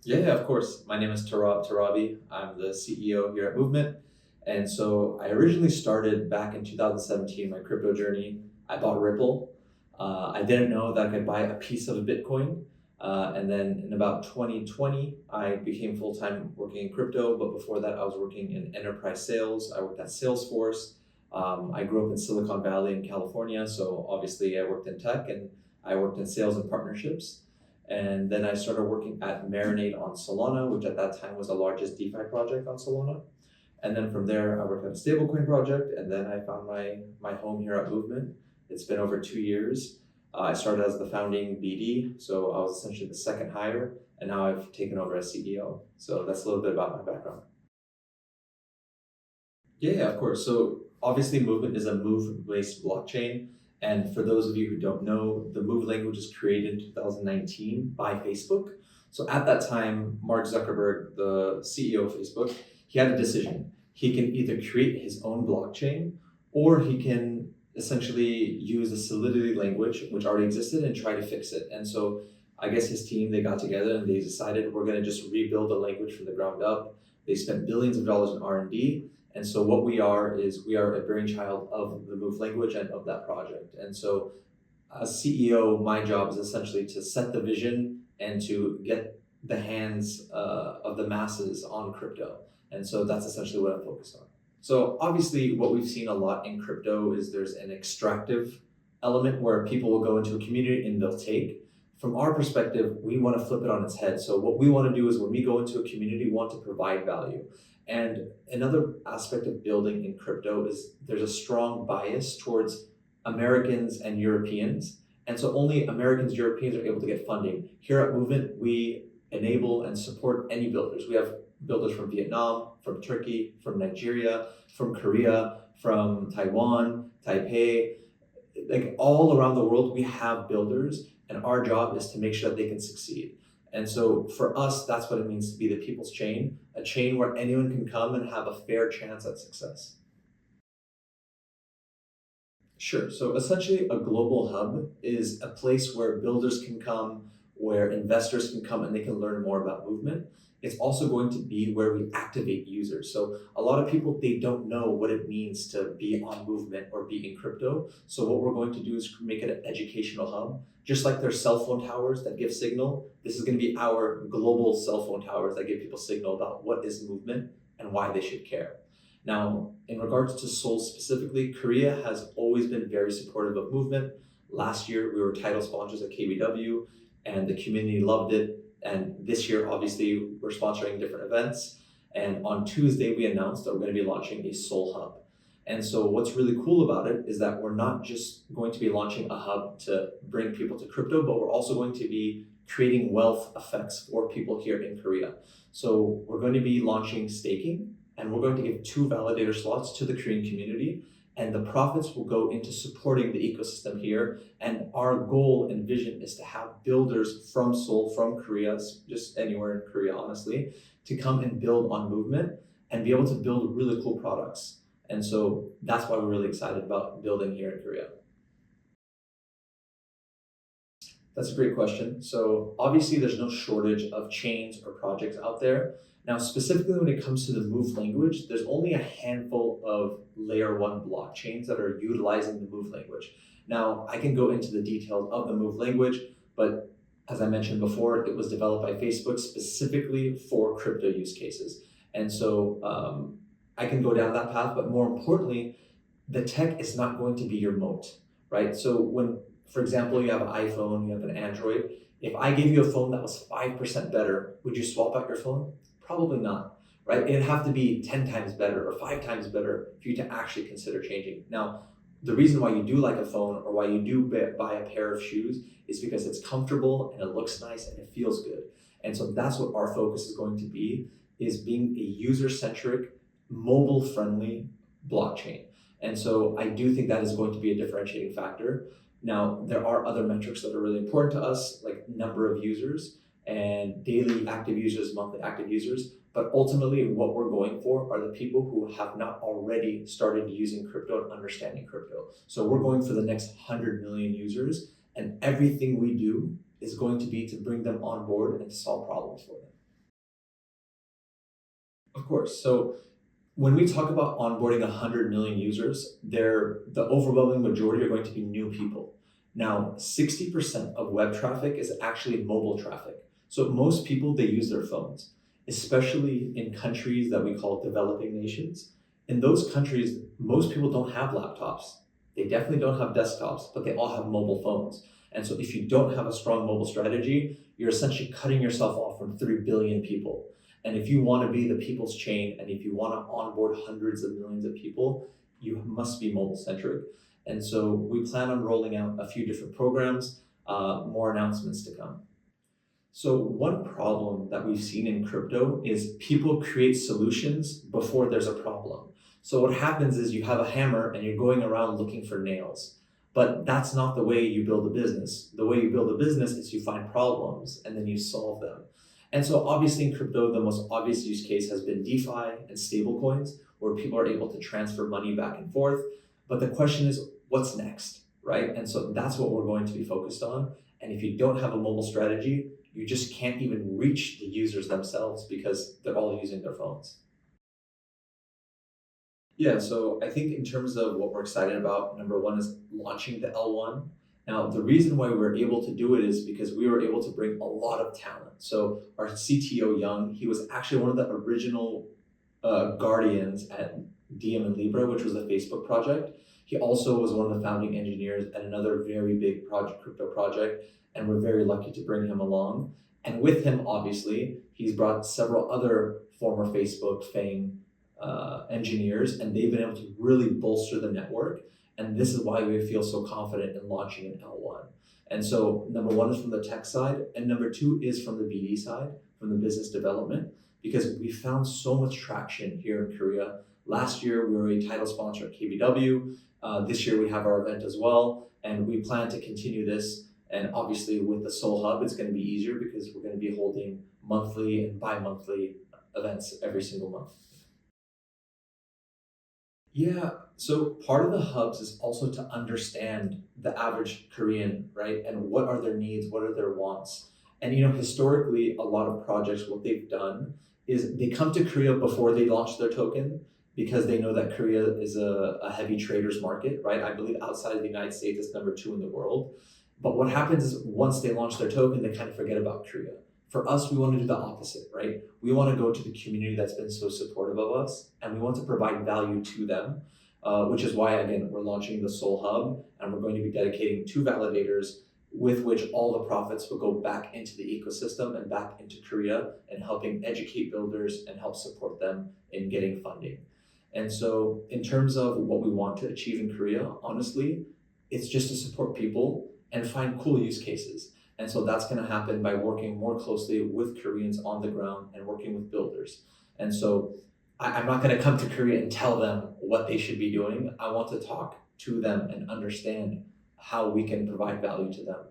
Yeah, of course. My name is Tarab Tarabi. I'm the CEO here at Movement. And so I originally started back in 2017, my crypto journey. I bought Ripple. I didn't know that I could buy a piece of Bitcoin. And then in about 2020, I became full time working in crypto. But before that, I was working in enterprise sales. I worked at Salesforce. I grew up in Silicon Valley in California. So obviously, I worked in tech and I worked in sales and partnerships. And then I started working at Marinade on Solana, which at that time was the largest DeFi project on Solana. And then from there, I worked at a stablecoin project, and then I found my home here at Movement. It's been over 2 years. I started as the founding BD, so I was essentially the second hire, and now I've taken over as CEO. So that's a little bit about my background. Yeah, of course. So obviously, Movement is a Move-based blockchain. And for those of you who don't know, the Move language was created in 2019 by Facebook. So at that time, Mark Zuckerberg, the CEO of Facebook, he had a decision. He can either create his own blockchain or he can essentially use the Solidity language, which already existed, and try to fix it. And so I guess his team, they got together and they decided we're going to just rebuild the language from the ground up. They spent billions of dollars in R&D, and so what we are is we are a brainchild of the Move language and of that project. And so as CEO, my job is essentially to set the vision and to get the hands of the masses on crypto. And so that's essentially what I'm focused on. So obviously what we've seen a lot in crypto is there's an extractive element where people will go into a community and they'll take. From our perspective, we want to flip it on its head. So what we want to do is when we go into a community, we want to provide value. And another aspect of building in crypto is there's a strong bias towards Americans and Europeans. And so only Americans, Europeans are able to get funding. Here at Movement, we enable and support any builders. We have builders from Vietnam, from Turkey, from Nigeria, from Korea, from Taiwan, Taipei, like all around the world, we have builders, and our job is to make sure that they can succeed. And so for us, that's what it means to be the people's chain, a chain where anyone can come and have a fair chance at success. Sure. So essentially, a global hub is a place where builders can come, where investors can come, and they can learn more about movement. It's also going to be where we activate users. So a lot of people they don't know what it means to be on movement or be in crypto. So what we're going to do is make it an educational hub. Just like there's cell phone towers that give signal, this is going to be our global cell phone towers that give people signal about what is movement and why they should care. Now, in regards to Seoul specifically, Korea has always been very supportive of movement. Last year, we were title sponsors at KBW, and the community loved it. And this year, obviously, we're sponsoring different events. And on Tuesday, we announced that we're going to be launching a Seoul Hub. And so, what's really cool about it is that we're not just going to be launching a hub to bring people to crypto, but we're also going to be creating wealth effects for people here in Korea. So, we're going to be launching staking, and we're going to give 2 validator slots to the Korean community, and the profits will go into supporting the ecosystem here. And our goal and vision is to have builders from Seoul, from Korea, just anywhere in Korea, honestly, to come and build on movement and be able to build really cool products. And so that's why we're really excited about building here in Korea. That's a great question. So obviously there's no shortage of chains or projects out there. Now, specifically when it comes to the Move language, there's only a handful of layer one blockchains that are utilizing the Move language. Now, I can go into the details of the Move language, but as I mentioned before, it was developed by Facebook specifically for crypto use cases. And so I can go down that path, but more importantly, the tech is not going to be your moat, right? So when, for example, you have an iPhone, you have an Android, if I gave you a phone that was 5% better, would you swap out your phone? Probably not, right? It'd have to be 10 times better or 5 times better for you to actually consider changing. Now, the reason why you do like a phone or why you do buy a pair of shoes is because it's comfortable and it looks nice and it feels good. And so that's what our focus is going to be, is being a user-centric, mobile-friendly blockchain. And so I do think that is going to be a differentiating factor. Now, there are other metrics that are really important to us, like number of users and daily active users, monthly active users. But ultimately, what we're going for are the people who have not already started using crypto and understanding crypto. So we're going for the next 100 million users, and everything we do is going to be to bring them on board and to solve problems for them. Of course. So when we talk about onboarding 100 million users, the overwhelming majority are going to be new people. Now, 60% of web traffic is actually mobile traffic. So most people, they use their phones, especially in countries that we call developing nations. In those countries, most people don't have laptops. They definitely don't have desktops, but they all have mobile phones. And so if you don't have a strong mobile strategy, you're essentially cutting yourself off from 3 billion people. And if you want to be the people's chain, and if you want to onboard hundreds of millions of people, you must be mobile centric. And so we plan on rolling out a few different programs, more announcements to come. So one problem that we've seen in crypto is people create solutions before there's a problem. So what happens is you have a hammer and you're going around looking for nails. But that's not the way you build a business. The way you build a business is you find problems and then you solve them. And so obviously in crypto, the most obvious use case has been DeFi and stablecoins, where people are able to transfer money back and forth. But the question is, what's next, right? And so that's what we're going to be focused on. And if you don't have a mobile strategy, you just can't even reach the users themselves because they're all using their phones. Yeah, so I think in terms of what we're excited about, number one is launching the L1. Now, the reason why we're able to do it is because we were able to bring a lot of talent. So our CTO Young, he was actually one of the original guardians at Diem and Libra, which was a Facebook project. He also was one of the founding engineers at another very big project, crypto project, and we're very lucky to bring him along. And with him, obviously, he's brought several other former Facebook fame engineers, and they've been able to really bolster the network. And this is why we feel so confident in launching an L1. And so, number one is from the tech side, and number two is from the BD side, from the business development, because we found so much traction here in Korea. Last year, we were a title sponsor at KBW. This year, we have our event as well, and we plan to continue this. And obviously, with the Seoul Hub, it's going to be easier because we're going to be holding monthly and bi monthly events every single month. Yeah, so part of the hubs is also to understand the average Korean, right? And what are their needs, what are their wants? And historically, a lot of projects, what they've done is they come to Korea before they launch their token because they know that Korea is a heavy traders market, right? I believe outside of the United States, it's number two in the world. But what happens is once they launch their token, they kind of forget about Korea. For us, we want to do the opposite, right? We want to go to the community that's been so supportive of us, and we want to provide value to them, which is why, again, we're launching the Soul Hub, and we're going to be dedicating two validators with which all the profits will go back into the ecosystem and back into Korea and helping educate builders and help support them in getting funding. And so in terms of what we want to achieve in Korea, honestly, it's just to support people and find cool use cases. And so that's going to happen by working more closely with Koreans on the ground and working with builders. And so I'm not going to come to Korea and tell them what they should be doing. I want to talk to them and understand how we can provide value to them.